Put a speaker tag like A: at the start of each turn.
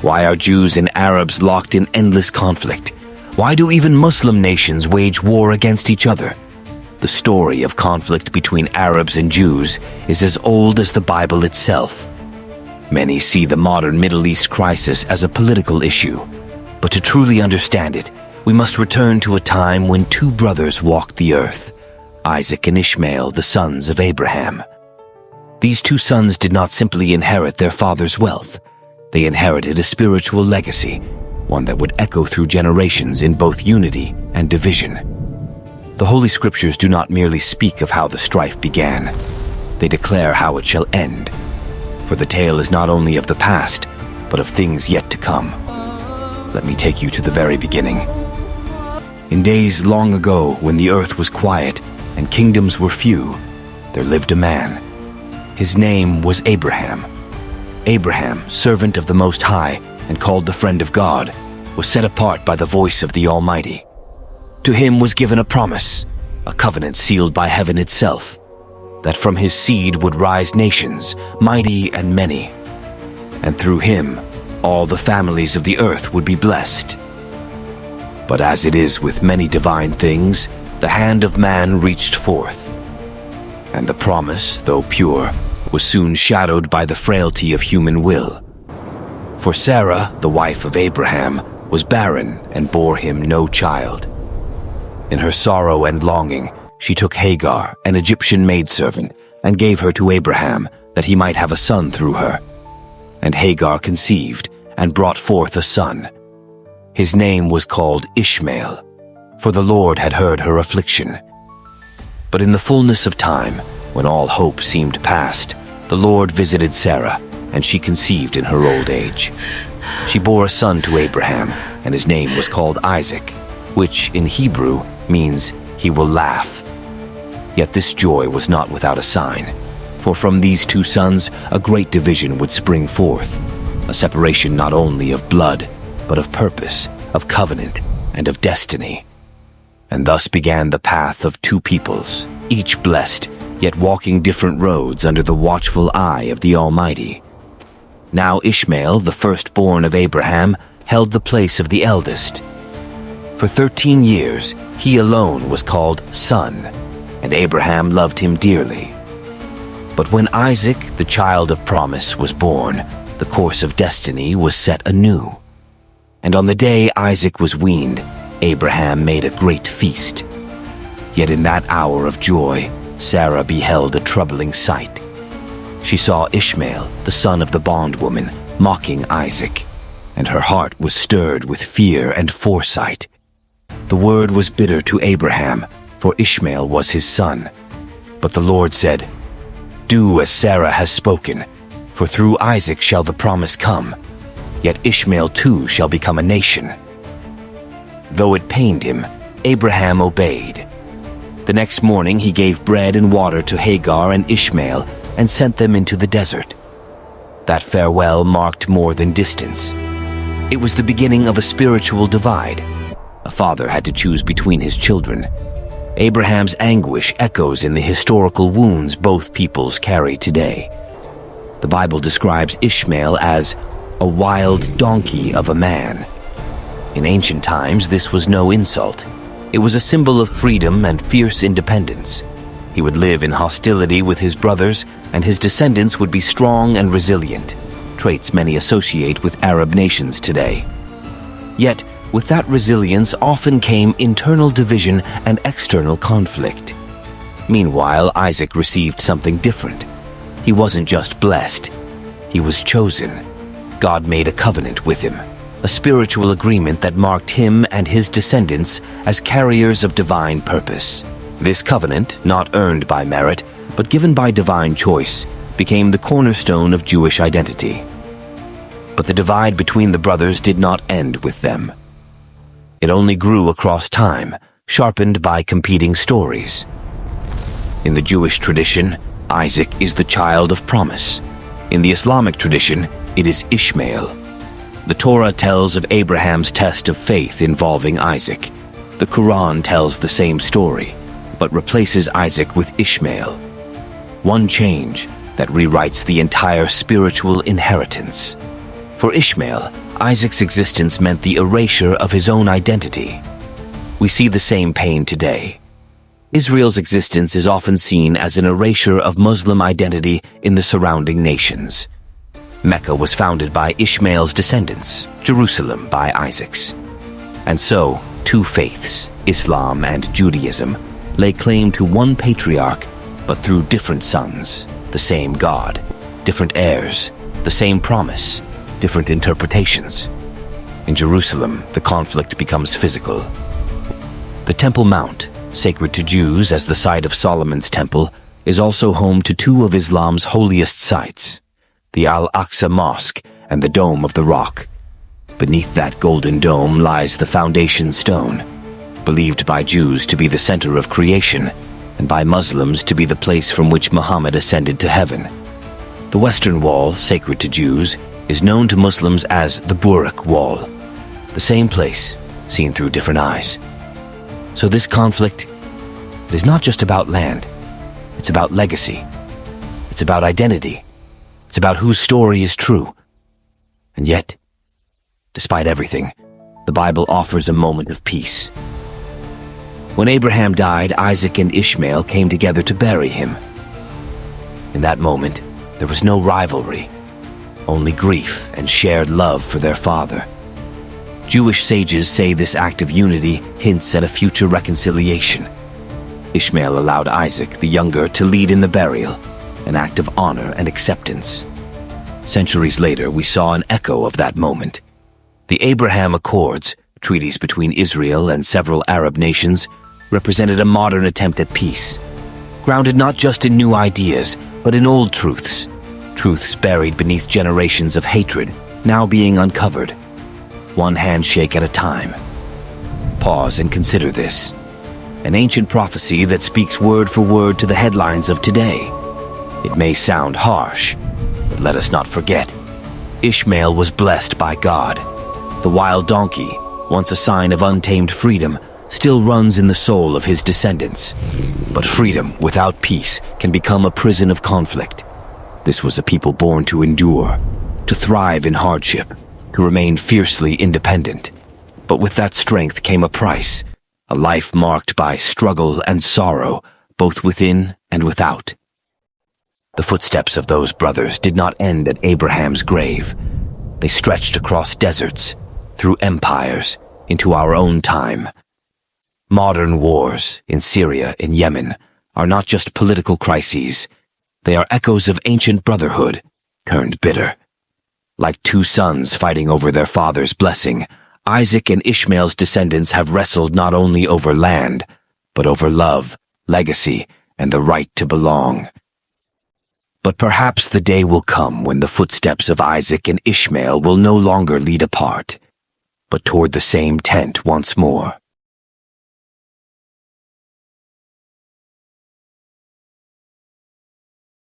A: Why are Jews and Arabs locked in endless conflict? Why do even Muslim nations wage war against each other? The story of conflict between Arabs and Jews is as old as the Bible itself. Many see the modern Middle East crisis as a political issue, but to truly understand it, we must return to a time when two brothers walked the earth, Isaac and Ishmael, the sons of Abraham. These two sons did not simply inherit their father's wealth. They inherited a spiritual legacy, one that would echo through generations in both unity and division. The Holy Scriptures do not merely speak of how the strife began. They declare how it shall end. For the tale is not only of the past, but of things yet to come. Let me take you to the very beginning. In days long ago, when the earth was quiet and kingdoms were few, there lived a man. His name was Abraham. Abraham, servant of the Most High and called the friend of God, was set apart by the voice of the Almighty. To him was given a promise, a covenant sealed by heaven itself, that from his seed would rise nations, mighty and many, and through him all the families of the earth would be blessed. But as it is with many divine things, the hand of man reached forth, and the promise, though pure, was soon shadowed by the frailty of human will. For Sarah, the wife of Abraham, was barren and bore him no child. In her sorrow and longing, she took Hagar, an Egyptian maidservant, and gave her to Abraham, that he might have a son through her. And Hagar conceived, and brought forth a son. His name was called Ishmael, for the Lord had heard her affliction. But in the fullness of time, when all hope seemed past, the Lord visited Sarah, and she conceived in her old age. She bore a son to Abraham, and his name was called Isaac, which in Hebrew means he will laugh. Yet this joy was not without a sign, for from these two sons a great division would spring forth, a separation not only of blood, but of purpose, of covenant, and of destiny. And thus began the path of two peoples, each blessed, yet walking different roads under the watchful eye of the Almighty. Now Ishmael, the firstborn of Abraham, held the place of the eldest. For 13 years, he alone was called son, and Abraham loved him dearly. But when Isaac, the child of promise, was born, the course of destiny was set anew. And on the day Isaac was weaned, Abraham made a great feast. Yet in that hour of joy, Sarah beheld a troubling sight. She saw Ishmael, the son of the bondwoman, mocking Isaac, and her heart was stirred with fear and foresight. The word was bitter to Abraham, for Ishmael was his son. But the Lord said, "Do as Sarah has spoken, for through Isaac shall the promise come, yet Ishmael too shall become a nation." Though it pained him, Abraham obeyed. The next morning he gave bread and water to Hagar and Ishmael and sent them into the desert. That farewell marked more than distance. It was the beginning of a spiritual divide. A father had to choose between his children. Abraham's anguish echoes in the historical wounds both peoples carry today. The Bible describes Ishmael as a wild donkey of a man. In ancient times, this was no insult. It was a symbol of freedom and fierce independence. He would live in hostility with his brothers, and his descendants would be strong and resilient, traits many associate with Arab nations today. Yet, with that resilience often came internal division and external conflict. Meanwhile, Isaac received something different. He wasn't just blessed, he was chosen. God made a covenant with him, a spiritual agreement that marked him and his descendants as carriers of divine purpose. This covenant, not earned by merit, but given by divine choice, became the cornerstone of Jewish identity. But the divide between the brothers did not end with them. It only grew across time, sharpened by competing stories. In the Jewish tradition, Isaac is the child of promise. In the Islamic tradition, it is Ishmael. The Torah tells of Abraham's test of faith involving Isaac. The Quran tells the same story, but replaces Isaac with Ishmael. One change that rewrites the entire spiritual inheritance. For Ishmael, Isaac's existence meant the erasure of his own identity. We see the same pain today. Israel's existence is often seen as an erasure of Muslim identity in the surrounding nations. Mecca was founded by Ishmael's descendants, Jerusalem by Isaac's. And so, two faiths, Islam and Judaism, lay claim to one patriarch, but through different sons, the same God, different heirs, the same promise, different interpretations. In Jerusalem, the conflict becomes physical. The Temple Mount, sacred to Jews as the site of Solomon's temple, is also home to two of Islam's holiest sites, the Al-Aqsa Mosque and the Dome of the Rock. Beneath that golden dome lies the foundation stone, believed by Jews to be the center of creation, and by Muslims to be the place from which Muhammad ascended to heaven. The Western Wall, sacred to Jews, is known to Muslims as the Burak Wall, the same place, seen through different eyes. So this conflict, it is not just about land. It's about legacy. It's about identity. It's about whose story is true. And yet, despite everything, the Bible offers a moment of peace. When Abraham died, Isaac and Ishmael came together to bury him. In that moment, there was no rivalry, only grief and shared love for their father. Jewish sages say this act of unity hints at a future reconciliation. Ishmael allowed Isaac, the younger, to lead in the burial, an act of honor and acceptance. Centuries later, we saw an echo of that moment. The Abraham Accords, treaties between Israel and several Arab nations, represented a modern attempt at peace, grounded not just in new ideas, but in old truths, truths buried beneath generations of hatred, now being uncovered, one handshake at a time. Pause and consider this. An ancient prophecy that speaks word for word to the headlines of today. It may sound harsh, but let us not forget, Ishmael was blessed by God. The wild donkey, once a sign of untamed freedom, still runs in the soul of his descendants. But freedom without peace can become a prison of conflict. This was a people born to endure, to thrive in hardship, to remain fiercely independent. But with that strength came a price, a life marked by struggle and sorrow, both within and without. The footsteps of those brothers did not end at Abraham's grave. They stretched across deserts, through empires, into our own time. Modern wars in Syria, in Yemen, are not just political crises. They are echoes of ancient brotherhood, turned bitter. Like two sons fighting over their father's blessing, Isaac and Ishmael's descendants have wrestled not only over land, but over love, legacy, and the right to belong. But perhaps the day will come when the footsteps of Isaac and Ishmael will no longer lead apart, but toward the same tent once more.